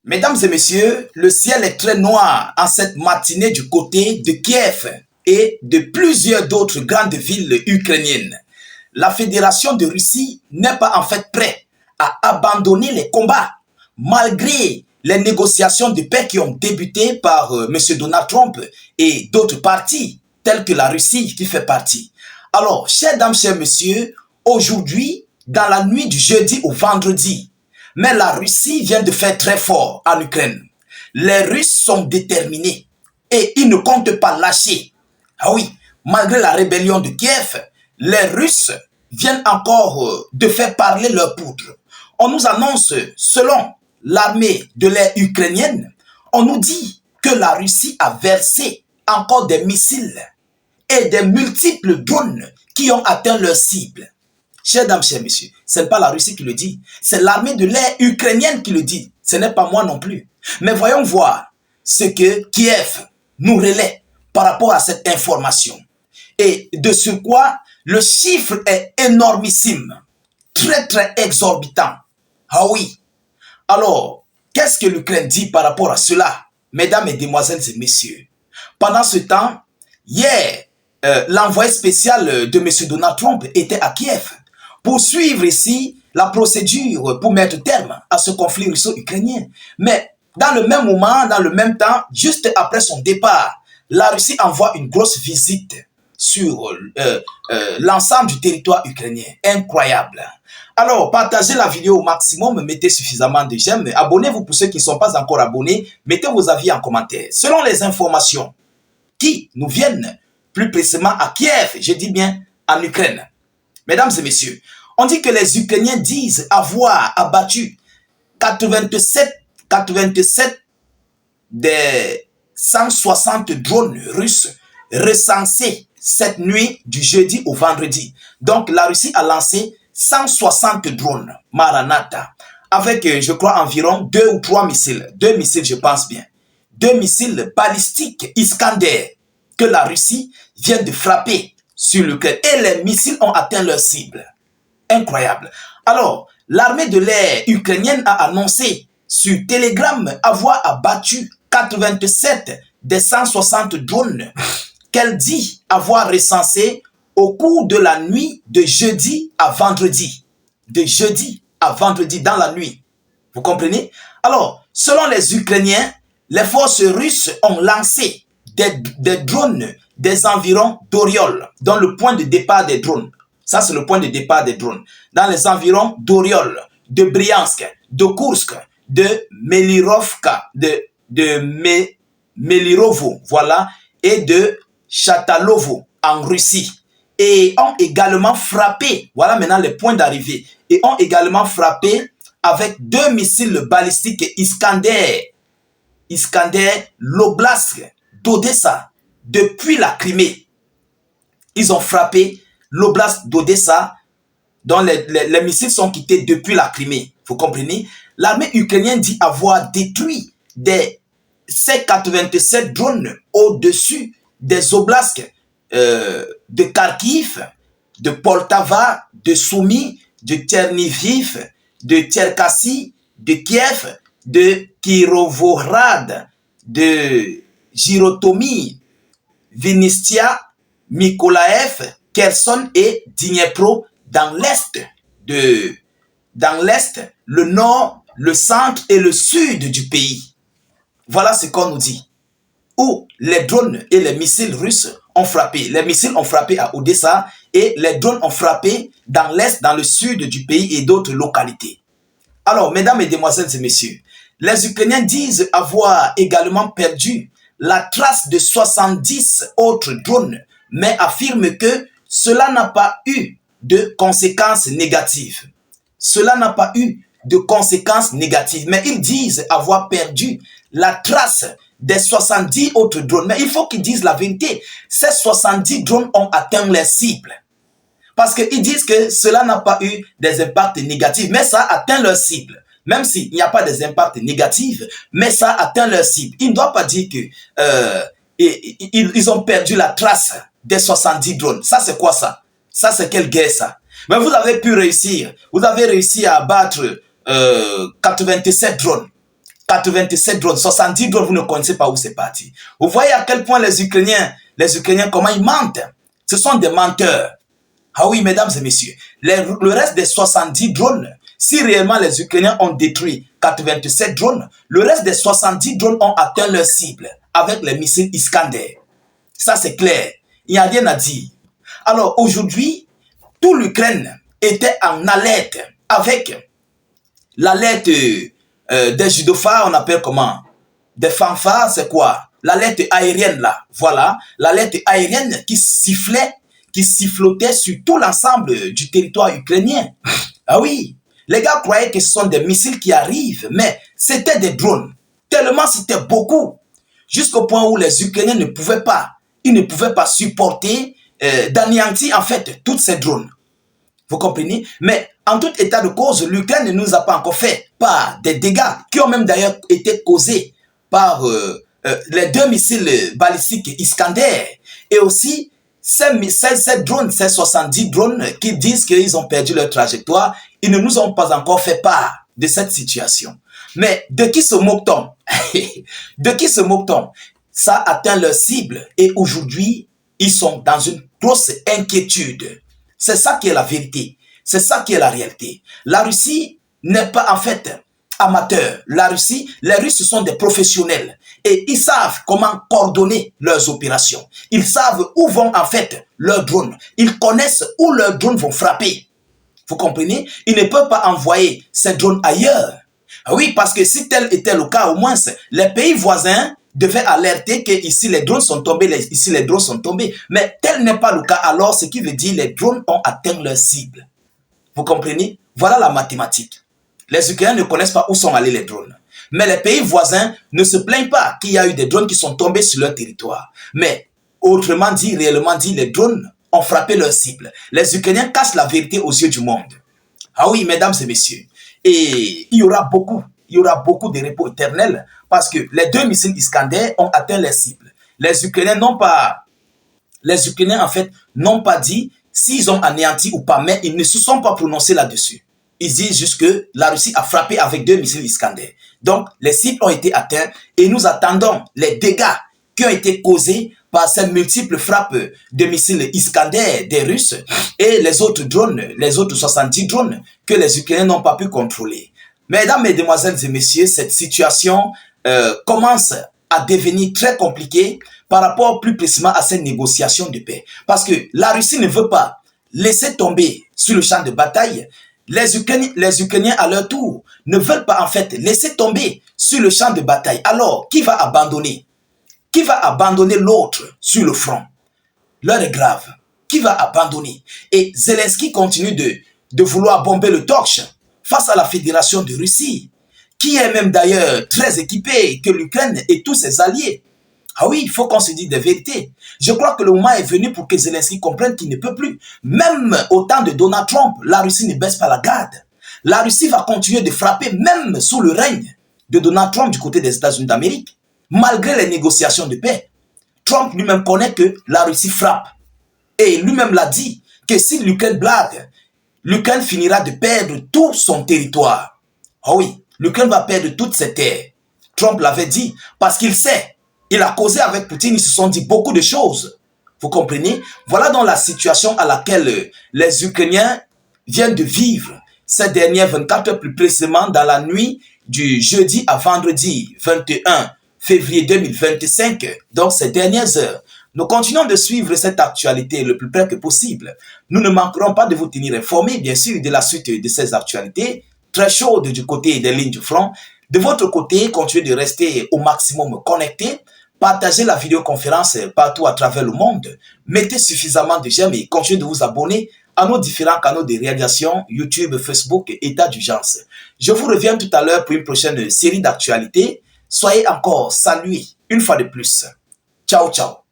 Mesdames et messieurs, le ciel est très noir en cette matinée du côté de Kiev et de plusieurs d'autres grandes villes ukrainiennes. La Fédération de Russie n'est pas en fait prête à abandonner les combats malgré les négociations de paix qui ont débuté par M. Donald Trump et d'autres partis tels que la Russie qui fait partie. Alors, chers dames, chers messieurs, aujourd'hui, dans la nuit du jeudi au vendredi, mais la Russie vient de faire très fort en Ukraine. Les Russes sont déterminés et ils ne comptent pas lâcher. Ah oui, malgré la rébellion de Kiev, les Russes viennent encore de faire parler leur poudre. On nous annonce, selon l'armée de l'air ukrainienne, on nous dit que la Russie a versé encore des missiles et des multiples drones qui ont atteint leur cible. Chers dames, chers messieurs, ce n'est pas la Russie qui le dit, c'est l'armée de l'air ukrainienne qui le dit. Ce n'est pas moi non plus. Mais voyons voir ce que Kiev nous relaie par rapport à cette information. Et de ce quoi, le chiffre est énormissime, très très exorbitant. Ah oui. Alors, qu'est-ce que l'Ukraine dit par rapport à cela, mesdames et demoiselles et messieurs? Pendant ce temps, hier, l'envoyé spécial de M. Donald Trump était à Kiev pour suivre ici la procédure pour mettre terme à ce conflit russo-ukrainien. Mais dans le même moment, dans le même temps, juste après son départ, la Russie envoie une grosse visite sur l'ensemble du territoire ukrainien. Incroyable. Alors, partagez la vidéo au maximum, mettez suffisamment de j'aime, abonnez-vous pour ceux qui ne sont pas encore abonnés, mettez vos avis en commentaire. Selon les informations qui nous viennent plus précisément à Kiev, je dis bien en Ukraine. Mesdames et messieurs, on dit que les Ukrainiens disent avoir abattu 87 des 160 drones russes recensés cette nuit du jeudi au vendredi. Donc la Russie a lancé 160 drones Maranatha avec, je crois, environ 2 ou 3 missiles. 2 missiles, je pense bien. 2 missiles balistiques Iskander que la Russie vient de frapper sur l'Ukraine. Et les missiles ont atteint leur cible. Incroyable. Alors, l'armée de l'air ukrainienne a annoncé sur Telegram avoir abattu 87 des 160 drones qu'elle dit avoir recensés au cours de la nuit de jeudi à vendredi. De jeudi à vendredi dans la nuit. Vous comprenez? Alors, selon les Ukrainiens, les forces russes ont lancé des drones des environs d'Oriol, dans le point de départ des drones. Ça, c'est le point de départ des drones. Dans les environs d'Oriol, de Bryansk, de Kursk, de Melirovka, de Melirovo, voilà, et de Chatalovo en Russie. Et ont également frappé, voilà maintenant les points d'arrivée, et ont également frappé avec 2 missiles balistiques Iskander l'oblast d'Odessa depuis la Crimée. Ils ont frappé l'oblast d'Odessa dont les missiles sont quittés depuis la Crimée. Vous comprenez? L'armée ukrainienne dit avoir détruit des C-87 drones au-dessus des oblasts de Kharkiv, de Poltava, de Soumy, de Tcherniviv, de Tcherkassy, de Kiev, de Kirovohrad, de Girotomir, Vinistia, Mykolaev, Kherson et Dniepro dans l'est, le nord, le centre et le sud du pays. Voilà ce qu'on nous dit. Où les drones et les missiles russes ont frappé. Les missiles ont frappé à Odessa et les drones ont frappé dans l'est, dans le sud du pays et d'autres localités. Alors, mesdames et demoiselles et messieurs, les Ukrainiens disent avoir également perdu la trace de 70 autres drones, mais affirment que cela n'a pas eu de conséquences négatives. Cela n'a pas eu de conséquences négatives, mais ils disent avoir perdu la trace des 70 autres drones. Mais il faut qu'ils disent la vérité. Ces 70 drones ont atteint les cibles. Parce qu'ils disent que cela n'a pas eu des impacts négatifs, mais ça a atteint leur cible. Même s'il n'y a pas des impacts négatifs, mais ça a atteint leur cible. Ils ne doivent pas dire que ils ont perdu la trace des 70 drones. Ça, c'est quoi ça? Ça, c'est quelle guerre ça? Mais vous avez pu réussir. Vous avez réussi à abattre 87 drones. 87 drones, 70 drones, vous ne connaissez pas où c'est parti. Vous voyez à quel point les Ukrainiens, comment ils mentent. Ce sont des menteurs. Ah oui, mesdames et messieurs, le reste des 70 drones, si réellement les Ukrainiens ont détruit 87 drones, le reste des 70 drones ont atteint leur cible avec les missiles Iskander. Ça, c'est clair. Il n'y a rien à dire. Alors, aujourd'hui, toute l'Ukraine était en alerte avec l'alerte des judophares, on appelle comment? Des fanfares, c'est quoi? L'alerte aérienne, là. Voilà. L'alerte aérienne qui sifflait, qui sifflotait sur tout l'ensemble du territoire ukrainien. Ah oui. Les gars croyaient que ce sont des missiles qui arrivent, mais c'était des drones. Tellement c'était beaucoup. Jusqu'au point où les Ukrainiens ne pouvaient pas, ils ne pouvaient pas supporter d'anéantir en fait toutes ces drones. Vous comprenez? Mais en tout état de cause, l'Ukraine ne nous a pas encore fait par des dégâts qui ont même d'ailleurs été causés par les 2 missiles balistiques Iskander et aussi ces drones, ces 70 drones qui disent qu'ils ont perdu leur trajectoire, ils ne nous ont pas encore fait part de cette situation. Mais de qui se moque-t-on? De qui se moque-t-on? Ça atteint leur cible et aujourd'hui, ils sont dans une grosse inquiétude. C'est ça qui est la vérité. C'est ça qui est la réalité. La Russie n'est pas en fait amateur. La Russie, les Russes sont des professionnels et ils savent comment coordonner leurs opérations. Ils savent où vont en fait leurs drones. Ils connaissent où leurs drones vont frapper. Vous comprenez? Ils ne peuvent pas envoyer ces drones ailleurs. Oui, parce que si tel était le cas, au moins, les pays voisins devaient alerter que ici les drones sont tombés, ici les drones sont tombés. Mais tel n'est pas le cas, alors ce qui veut dire les drones ont atteint leur cible. Vous comprenez? Voilà la mathématique. Les Ukrainiens ne connaissent pas où sont allés les drones. Mais les pays voisins ne se plaignent pas qu'il y a eu des drones qui sont tombés sur leur territoire. Mais autrement dit, réellement dit, les drones ont frappé leur cible. Les Ukrainiens cachent la vérité aux yeux du monde. Ah oui, mesdames et messieurs. Et il y aura beaucoup de repos éternels parce que les 2 missiles Iskander ont atteint les cibles. Les Ukrainiens en fait n'ont pas dit s'ils ont anéanti ou pas, mais ils ne se sont pas prononcés là-dessus. Ils disent juste que la Russie a frappé avec 2 missiles Iskander. Donc, les cibles ont été atteintes et nous attendons les dégâts qui ont été causés par ces multiples frappes de missiles Iskander des Russes et les autres drones, les autres 70 drones que les Ukrainiens n'ont pas pu contrôler. Mesdames, mesdemoiselles et messieurs, cette situation commence à devenir très compliquée par rapport plus précisément à ces négociations de paix. Parce que la Russie ne veut pas laisser tomber sur le champ de bataille. Les Ukrainiens, à leur tour, ne veulent pas en fait laisser tomber sur le champ de bataille. Alors, qui va abandonner? Qui va abandonner l'autre sur le front? L'heure est grave. Qui va abandonner? Et Zelensky continue de vouloir bomber le torche face à la Fédération de Russie, qui est même d'ailleurs très équipée que l'Ukraine et tous ses alliés. Ah oui, il faut qu'on se dise des vérités. Je crois que le moment est venu pour que Zelensky comprenne qu'il ne peut plus. Même au temps de Donald Trump, la Russie ne baisse pas la garde. La Russie va continuer de frapper même sous le règne de Donald Trump du côté des États-Unis d'Amérique. Malgré les négociations de paix, Trump lui-même connaît que la Russie frappe. Et lui-même l'a dit que si l'Ukraine blague, l'Ukraine finira de perdre tout son territoire. Ah oui, l'Ukraine va perdre toutes ses terres. Trump l'avait dit parce qu'il sait. Il a causé avec Poutine, ils se sont dit beaucoup de choses. Vous comprenez? Voilà donc la situation à laquelle les Ukrainiens viennent de vivre ces dernières 24 heures, plus précisément dans la nuit du jeudi à vendredi 21 février 2025, donc ces dernières heures. Nous continuons de suivre cette actualité le plus près que possible. Nous ne manquerons pas de vous tenir informés, bien sûr, de la suite de ces actualités, très chaudes du côté des lignes du front. De votre côté, continuez de rester au maximum connectés. Partagez la vidéoconférence partout à travers le monde. Mettez suffisamment de j'aime et continuez de vous abonner à nos différents canaux de réalisation, YouTube, Facebook, État d'urgence. Je vous reviens tout à l'heure pour une prochaine série d'actualités. Soyez encore salués une fois de plus. Ciao, ciao.